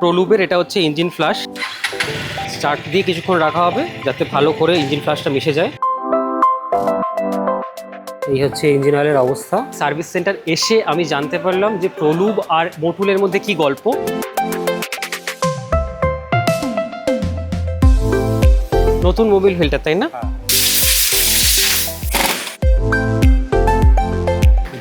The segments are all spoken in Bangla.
প্রলুবের এটা হচ্ছে ইঞ্জিন ফ্লাশ। স্টার্ট দিয়ে কিছুক্ষণ রাখা হবে যাতে ভালো করে ইঞ্জিন ফ্লাশটা মিশে যায়। এই হচ্ছে ইঞ্জিন অয়েলের অবস্থা। সার্ভিস সেন্টার এসে আমি জানতে পারলাম যে প্রলুব আর মোটুলের মধ্যে কি গল্প। নতুন মোবিল ফিল্টার, তাই না?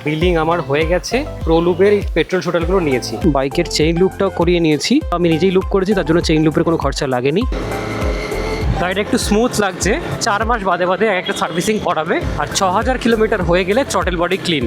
বিলিং আমার হয়ে গেছে। প্রলুবের এই পেট্রোল শোটালগুলো নিয়েছি। বাইকের চেইন লুপটাও করিয়ে নিয়েছি। আমি নিজেই লুপ করেছি, তার জন্য চেইন লুপের কোনো খরচা লাগেনি। গাড়িটা একটু স্মুথ লাগছে। 4 মাস বাদে বাদে একটা সার্ভিসিং করাবে, আর 6000 কিলোমিটার হয়ে গেলে থ্রটেল বডি ক্লিন।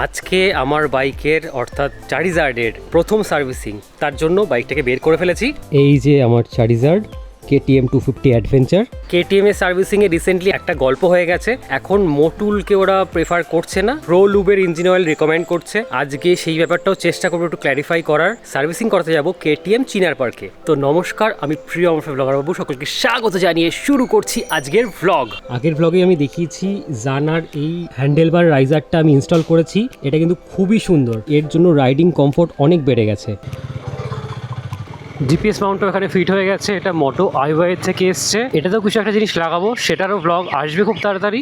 আজকে আমার বাইকের অর্থাৎ চারিজার্ডের প্রথম সার্ভিসিং, তার জন্য বাইকটাকে বের করে ফেলেছি। এই যে আমার চারিজার্ড KTM 250 অ্যাডভেঞ্চার। KTM এর সার্ভিসিংয়ে রিসেন্টলি একটা গল্প হয়ে গেছে। এখন মোটুলকে ওরা প্রেফার করছে না, প্রলুবের ইঞ্জিন অয়েল রিকমেন্ড করছে। আজকে সেই ব্যাপারটাও চেষ্টা করবো একটু ক্ল্যারিফাই করার। সার্ভিসিং করতে যাব KTM চিনার পার্কে। তো নমস্কার, আমি প্রিয় আমার ব্লগার বাবু, সকলকে স্বাগত জানিয়ে শুরু করছি আজকের ভ্লগ। আগের ভ্লগে আমি দেখিয়েছি জানার এই হ্যান্ডেলবার রাইজারটা আমি ইনস্টল করেছি। এটা কিন্তু খুবই সুন্দর, এর জন্য রাইডিং কমফোর্ট অনেক বেড়ে গেছে। জিপিএস মাউন্টও এখানে ফিট হয়ে গেছে। এটা মোটো আইওয়াই থেকে এসছে। এটাতেও কিছু একটা জিনিস লাগাবো, সেটারও ব্লগ আসবে খুব তাড়াতাড়ি।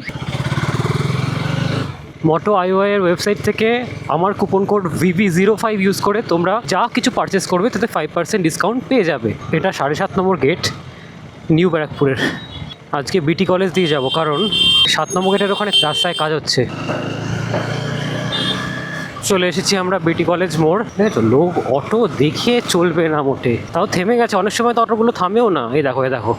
মোটো আইওয়াই এর ওয়েবসাইট থেকে আমার কুপন কোড VB05 ইউজ করে তোমরা যা কিছু পারচেস করবে তাতে 5% ডিসকাউন্ট পেয়ে যাবে। এটা 7.5 নম্বর গেট, নিউ ব্যারাকপুরের। আজকে বিটি কলেজ দিয়ে যাব, কারণ 7 নম্বর গেটের ওখানে রাস্তায় কাজ হচ্ছে। চলে এসেছি আমরা বিটি কলেজ মোড়। তো লোক অটো দেখে চলবে না মোটে, তাও থেমে গেছে। অনেক সময় তো অটোগুলো থামেও না। এই দেখো, এই দেখো,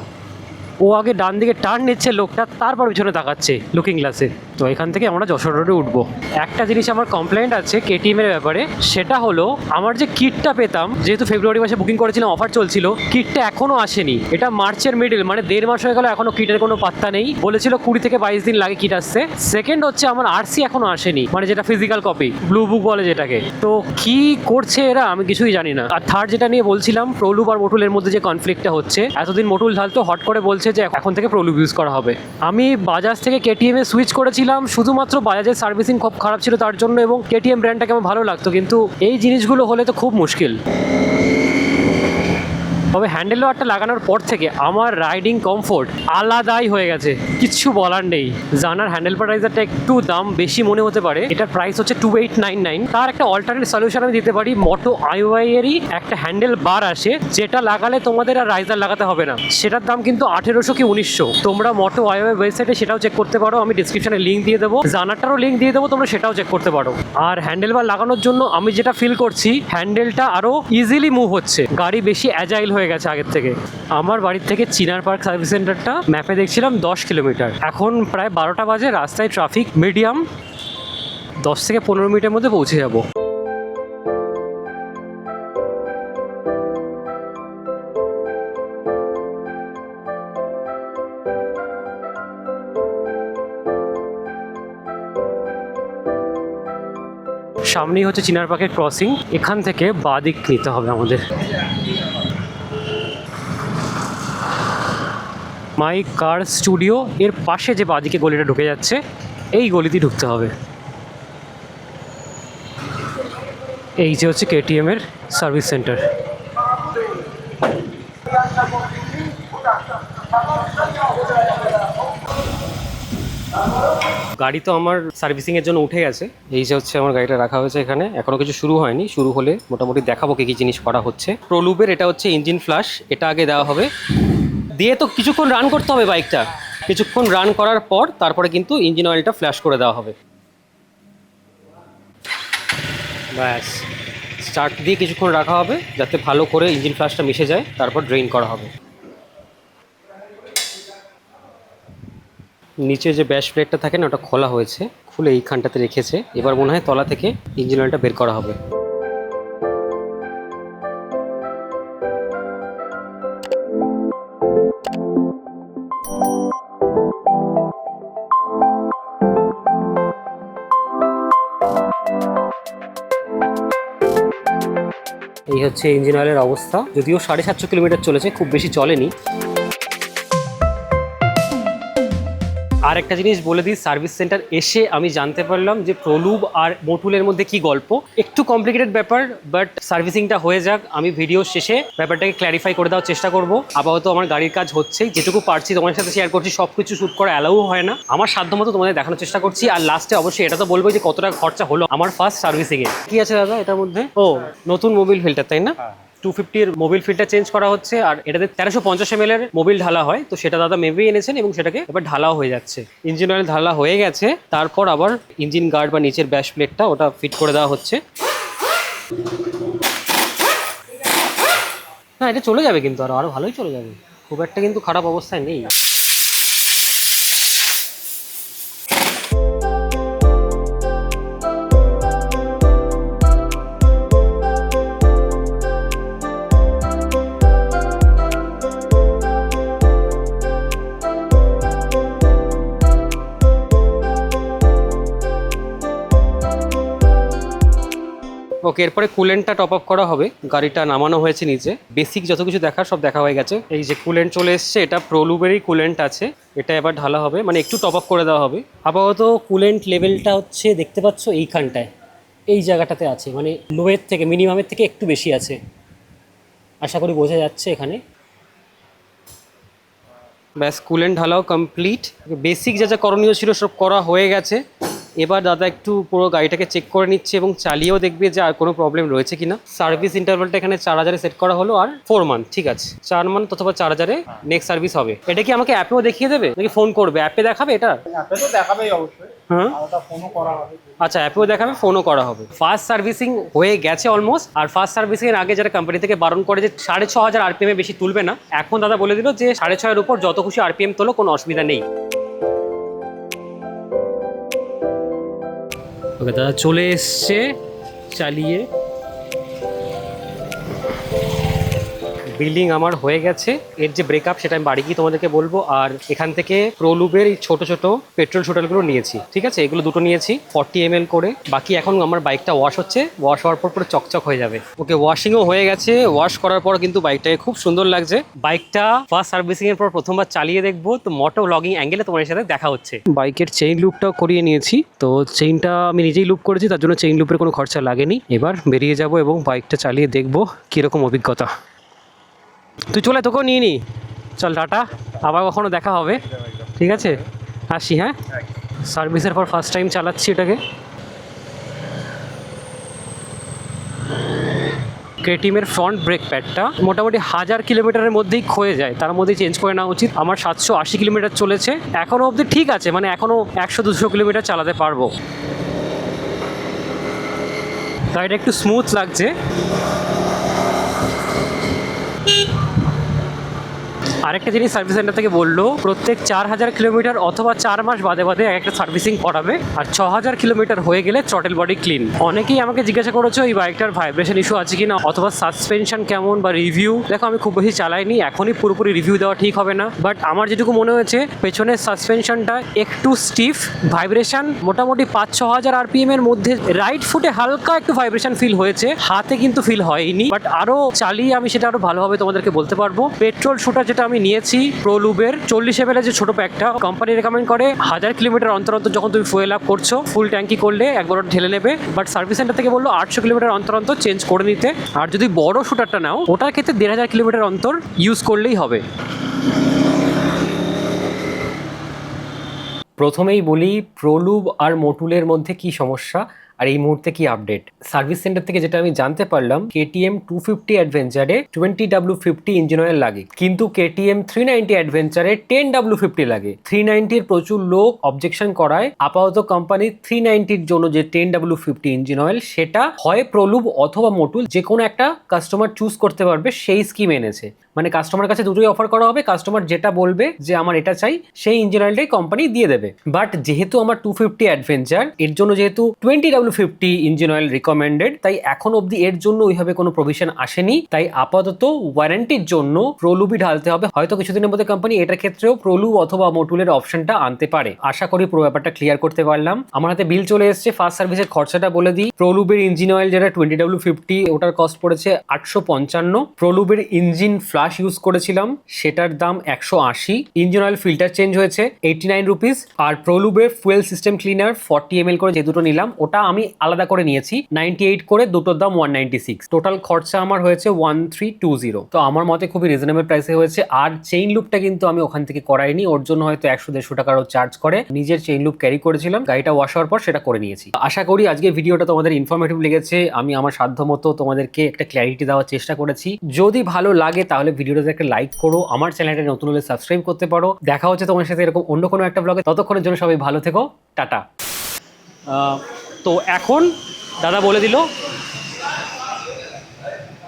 ও আগে ডান দিকে টার্ন নিচ্ছে লোকটা, তারপর পিছনে তাকাচ্ছে লুকিং গ্লাসে। তো এখান থেকে আমরা যশোর রোডে উঠবো। একটা জিনিস আমার কমপ্লেন্ট আছে KTM এর ব্যাপারে, সেটা হলো আমার যে কিটটা পেতাম, যেহেতু ফেব্রুয়ারি মাসে বুকিং করেছিলাম, অফার চলছিল, কিটটা এখনো আসেনি। এটা মার্চের মিডল, মানে 1.5 মাস হয়ে গেল, এখনো কিটের কোনো পাত্তা নেই। বলেছিল 20 থেকে 22 দিন লাগে কিট আসছে। সেকেন্ড হচ্ছে আমার RC এখনো আসেনি, মানে যেটা ফিজিক্যাল কপি, ব্লু বুক বলে যেটাকে। তো কি করছে এরা আমি কিছুই জানি না। আর থার্ড যেটা নিয়ে বলছিলাম, প্রলুব আর মোটুলের মধ্যে যে কনফ্লিক্টটা হচ্ছে, এতদিন মোটুল ঢালতো, হট করে বলছে যে এখন থেকে প্রলুব ইউজ করা হবে। আমি বাজাজ থেকে KTM এ সুইচ করেছিলাম শুধুমাত্র বাজাজের সার্ভিসিং খুব খারাপ ছিল তার জন্য, এবং KTM ব্র্যান্ডটাকে আমার ভালো লাগতো, কিন্তু এই জিনিসগুলো হলে তো খুব মুশকিল। তবে হ্যান্ডেল বারটা লাগানোর পর থেকে আমার রাইডিং কমফোর্ট আলাদাই হয়ে গেছে, কিচ্ছু বলার নেই। জানার হ্যান্ডেল বার রাইজারটা একটু দাম বেশি মনে হতে পারে, এটার প্রাইস হচ্ছে 2899। তার একটা অল্টারনেট সলিউশন আমি দিতে পারি। মোটো আইওয়াই এরই একটা হ্যান্ডেল বার আসে, যেটা লাগালে তোমাদের আর রাইজার লাগাতে হবে না। সেটার দাম কিন্তু 1800 কি 1900। তোমরা মোটো আইওয়াই ওয়েবসাইটে সেটাও চেক করতে পারো, আমি ডিসক্রিপশনে লিঙ্ক দিয়ে দেবো, জানারটারও লিঙ্ক দিয়ে দেবো, তোমরা সেটাও চেক করতে পারো। আর হ্যান্ডেল বার লাগানোর জন্য আমি যেটা ফিল করছি, হ্যান্ডেলটা আরো ইজিলি মুভ হচ্ছে, গাড়ি বেশি অ্যাজাইল হয়ে গেছে আগের থেকে। আমার বাড়ির থেকে চিনার পার্ক সার্ভিস সেন্টারটা ম্যাপে দেখছিলাম 10 কিলোমিটার। এখন প্রায় 12টা বাজে, রাস্তায় ট্রাফিক মিডিয়াম, 10 থেকে 15 মিনিটের মধ্যে পৌঁছে যাব। সামনেই হচ্ছে চিনার পার্কের ক্রসিং, এখান থেকে বাঁ দিক নিতে হবে আমাদের। মাই কার স্টুডিও এর পাশে যে বাঁদিকে গলিটা ঢুকে যাচ্ছে, এই গলিতেই ঢুকতে হবে। এই যে হচ্ছে KTM এর সার্ভিস সেন্টার। গাড়ি তো আমার সার্ভিসিংয়ের জন্য উঠে গেছে। এই যে হচ্ছে আমার গাড়িটা রাখা হয়েছে এখানে, এখনো কিছু শুরু হয়নি। শুরু হলে মোটামুটি দেখাবো কী কী জিনিস করা হচ্ছে। প্রলুবের এটা হচ্ছে ইঞ্জিন ফ্লাশ, এটা আগে দেওয়া হবে, দিয়ে তো কিছুক্ষণ রান করতে হবে বাইকটা। কিছুক্ষণ রান করার পর তারপরে কিন্তু ইঞ্জিন অয়েলটা ফ্ল্যাশ করে দেওয়া হবে। ব্যাস, স্টার্ট দিয়ে কিছুক্ষণ রাখা হবে যাতে ভালো করে ইঞ্জিন ফ্ল্যাশটা মিশে যায়, তারপর ড্রেন করা হবে। নিচে যে ব্যাশ প্লেটটা থাকে না, ওটা খোলা হয়েছে, খুলে এইখানটাতে রেখেছে। এবার মনে হয় তলা থেকে ইঞ্জিন অয়েলটা বের করা হবে। এই হচ্ছে ইঞ্জিন অয়েলের অবস্থা। যদিও 750 কিলোমিটার চলেছে, খুব বেশি চলেনি। আর একটা জিনিস বলে দিই, সার্ভিস সেন্টার এসে আমি জানতে পারলাম যে প্রলুব আর মোটুলের মধ্যে কি গল্প। একটু কমপ্লিকেটেড ব্যাপার, বাট সার্ভিসিংটা হয়ে যাক, আমি ভিডিও শেষে ব্যাপারটাকে ক্ল্যারিফাই করে দেওয়ার চেষ্টা করব। আপাতত আমার গাড়ির কাজ হচ্ছেই, যেটুকু পারছি তোমাদের সাথে শেয়ার করছি। সব কিছু শ্যুট করা অ্যালাউ হয় না, আমার সাধ্যমতো তোমাদের দেখানোর চেষ্টা করছি। আর লাস্টে অবশ্যই এটা তো বলবো যে কত টাকা খরচা হলো আমার ফার্স্ট সার্ভিসিংয়ে। কি আছে দাদা এটার মধ্যে? ও, নতুন মোবিল ফিল্টার, তাই না? 250 মোবিল ফিল্টার চেঞ্জ করা হচ্ছে, আর এটাতে 1350 ml এর মোবিল ঢালা হয়, তো সেটা দাদা মেবি এনেছেন এবং সেটাকে এবার ঢালাও হয়ে যাচ্ছে। ইঞ্জিন অয়েল ঢালা হয়ে গেছে, তারপর আবার ইঞ্জিন গার্ড বা নিচের ব্যাশ প্লেটটা ওটা ফিট করে দেওয়া হচ্ছে। না, এটা চলে যাবে কিন্তু আরো ভালোই চলে যাবে, খুব একটা কিন্তু খারাপ অবস্থায় নেই। ওকে, এরপরে কুলেন্টটা টপ আপ করা হবে। গাড়িটা নামানো হয়েছে নিচে, বেসিক যত কিছু দেখার সব দেখা হয়ে গেছে। এই যে কুলেন্ট চলে এসছে, এটা প্রলুবেরই কুলেন্ট আছে, এটা এবার ঢালা হবে, মানে একটু টপ আপ করে দেওয়া হবে। আপাতত কুলেন্ট লেভেলটা হচ্ছে দেখতে পাচ্ছ এইখানটায়, এই জায়গাটাতে আছে, মানে লোয়ের থেকে মিনিমামের থেকে একটু বেশি আছে, আশা করি বোঝা যাচ্ছে এখানে। ব্যাস, কুলেন্ট ঢালাও কমপ্লিট। বেসিক যা যা করণীয় ছিল সব করা হয়ে গেছে। এবার দাদা একটু পুরো গাড়িটাকে চেক করে নিচ্ছে এবং চালিয়েও দেখবে যে আর কোনো প্রবলেম রয়েছে কিনা। সার্ভিস ইন্টারভালটা এখানে 4000-এ সেট করা হলো, আর 4 মান্থ, ঠিক আছে, 4 মান্থ অথবা 4000-এ নেক্সট সার্ভিস হবে। এটা কি আমাকে অ্যাপেও দেখিয়ে দেবে নাকি ফোন করবে? অ্যাপে দেখাবে এটা? অ্যাপে তো দেখাবেই অবশ্যই, হ্যাঁ, ওটা ফোনও করা হবে। আচ্ছা, অ্যাপেও দেখাবে, ফোনও করা হবে। ফার্স্ট সার্ভিসিং হয়ে গেছে অলমোস্ট। আর ফার্স্ট সার্ভিসিং এর আগে যারা কোম্পানি থেকে বারণ করে যে 6500 RPM এ বেশি তুলবে না, এখন দাদা বলে দিল যে 6.5 উপর যত খুশি RPM তোলো, কোনো অসুবিধা নেই। ওকে দাদা চলে এসছে চালিয়ে। বিল্ডিং আমার হয়ে গেছে, এর যে ব্রেকআপ সেটা আমি বাড়ি গিয়ে তোমাদেরকে বলবো। আর এখান থেকে প্রলুবের এই ছোট ছোট পেট্রোল শুটারগুলো নিয়েছি, ঠিক আছে, এগুলো দুটো নিয়েছি 40 ml করে। বাকি এখন আমার বাইকটা ওয়াশ হচ্ছে, ওয়াশ হওয়ার পর পুরো চকচক হয়ে যাবে। ওকে, ওয়াশিংও হয়ে গেছে। ওয়াশ করার পর কিন্তু বাইকটাকে খুব সুন্দর লাগছে। বাইকটা ফার্স্ট সার্ভিসিং এর পর প্রথমবার চালিয়ে দেখবো, তো মোটো ব্লগিং অ্যাঙ্গেলে তোমার সাথে দেখা হচ্ছে। বাইকের চেইন লুপটাও করিয়ে নিয়েছি, তো চেইনটা আমি নিজেই লুপ করেছি, তার জন্য চেইন লুপের কোনো খরচা লাগেনি। এবার বেরিয়ে যাব এবং বাইকটা চালিয়ে দেখবো কীরকম অভিজ্ঞতা। তুই চলে, তোকেও নিয়ে নি, চল, টাটা, আবার কখনো দেখা হবে, ঠিক আছে, আসি। হ্যাঁ, সার্ভিসের পর ফার্স্ট টাইম চালাচ্ছি এটাকে। কেটিএমের ফ্রন্ট ব্রেক প্যাডটা মোটামুটি 1000 কিলোমিটারের মধ্যেই ক্ষয়ে যায়, তার মধ্যেই চেঞ্জ করে নেওয়া উচিত। আমার 780 কিলোমিটার চলেছে, এখনও অবধি ঠিক আছে, মানে এখনও 100-200 কিলোমিটার চালাতে পারবো। গাড়িটা একটু স্মুথ লাগছে। আরেকটা জিনিস সার্ভিস সেন্টার থেকে বললো, প্রত্যেক 4000 কিলোমিটার অথবা 4 মাস বাদে বাদে একটা সার্ভিসিং করাবে, আর 6000 কিলোমিটার হয়ে গেলে থ্রটেল বডি ক্লিন। অনেকেই আমাকে জিজ্ঞাসা করেছো এই বাইকটার ভাইব্রেশন ইস্যু আছে কিনা, অথবা সাসপেনশন কেমন বা রিভিউ। দেখো, আমি খুব বেশি চালাইনি, এখনই পুরোপুরি রিভিউ দেওয়া ঠিক হবে না, বাট আমার যেটুকু মনে হয়েছে পেছনের সাসপেনশনটা একটু স্টিফ, ভাইব্রেশন মোটামুটি 5-6 হাজার RPM এর মধ্যে। রাইট ফুটে হালকা একটু ভাইব্রেশন ফিল হয়েছে, হাতে কিন্তু ফিল হয়নি, বাট আরও চালিয়ে আমি সেটা আরও ভালোভাবে তোমাদেরকে বলতে পারবো। পেট্রোল শুটার যেটা আমি নিয়েছি প্রলুবের 40 ml যে ছোট প্যাকটা, কোম্পানি রেকমেন্ড করে 1000 কিলোমিটার অন্তর অন্তর যখন তুমি ফুয়েল আপ করছো, ফুল ট্যাঙ্কি করলে একবার ঢেলে নেবে, বাট সার্ভিস সেন্টার থেকে বললো 800 কিলোমিটার অন্তর অন্তর চেঞ্জ করে নিতে। আর যদি বড় শুটারটা নাও, ওটার ক্ষেত্রে 1500 কিলোমিটার অন্তর ইউজ করলেই হবে। প্রথমেই বলি প্রলুব আর মোটুলের মধ্যে কি সমস্যা আর এই মুহূর্তে কি আপডেট। সার্ভিস সেন্টার থেকে যেটা আমি জানতে পারলাম, KTM 250 অ্যাডভেঞ্চারে 20W50 ইঞ্জিন অয়েল লাগে, কিন্তু KTM 390 অ্যাডভেঞ্চারে 10W50 লাগে। 390-র প্রচুর লোক অবজেকশন করায় আপাতত কোম্পানি 390-র জন্য যে 10W50 ইঞ্জিন অয়েল, সেটা হয় প্রলুব অথবা মোটুল যে কোনো একটা কাস্টমার চুজ করতে পারবে, সেই স্কিম এনেছে। মানে কাস্টমার কাছে দুটোই অফার করা হবে, কাস্টমার যেটা বলবে যে আমার এটা চাই, সেই ইঞ্জিন অয়েলটাই কোম্পানি দিয়ে দেবে। বাট যেহেতু আমার 250 অ্যাডভেঞ্চার, এর জন্য যেহেতু 20W50 2050 ইঞ্জিন অয়েল রিকমেন্ডেড, তাই এখন অবধি এর জন্য ওইভাবে কোনো প্রভিশন আসেনি। তাই আপাতত ওয়ারেন্টির জন্য প্রোলুবই ঢালতে হবে। হয়তো কিছুদিনের মধ্যে কোম্পানি এটার ক্ষেত্রেও প্রোলুব অথবা মোটুলের অপশনটা আনতে পারে। আশা করি পুরো ব্যাপারটা ক্লিয়ার করতে পারলাম। আমার হাতে বিল চলে এসেছে। ফার্স্ট সার্ভিসের খরচাটা বলে দিই। প্রোলুবের ইঞ্জিন অয়েল যেটা 20W50 ওটার কস্ট পড়েছে 855। প্রোলুবের ইঞ্জিন ফ্লাশ ইউজ করেছিলাম, সেটার দাম 180। ইঞ্জিন অয়েল ফিল্টার চেঞ্জ হয়েছে 89 রুপিস। আর প্রোলুবের ফুয়েল সিস্টেম ক্লিনার 40 ml করে যে দুটো নিলাম ওটা আমি আলাদা করে নিয়েছি 98 করে, দুটোর দাম 196। টোটাল খরচা আমার হয়েছে 1320। তো আমার মতে খুবই রিজনেবল প্রাইসে হয়েছে। আর চেইন লুপটা কিন্তু আমি ওখান থেকে করাইনি, ওর জন্য হয়তো 100-150 টাকারও চার্জ করে। নিজের চেইন লুপ ক্যারি করেছিলাম, গাড়িটা ওয়াশ হওয়ার পর সেটা করে নিয়েছি। আশা করি আজকে ভিডিওটা তোমাদের ইনফরমেটিভ লেগেছে। আমি আমার সাধ্যমতো তোমাদেরকে একটা ক্ল্যারিটি দেওয়ার চেষ্টা করেছি। যদি ভালো লাগে তাহলে ভিডিওটাতে একটা লাইক করো, আমার চ্যানেলটা নতুন হলে সাবস্ক্রাইব করতে পারো। দেখা হচ্ছে তোমার সাথে এরকম অন্য কোনো একটা ব্লগে। ততক্ষণের জন্য সবাই ভালো থেকো, টাটা। তো এখন দাদা বলে দিল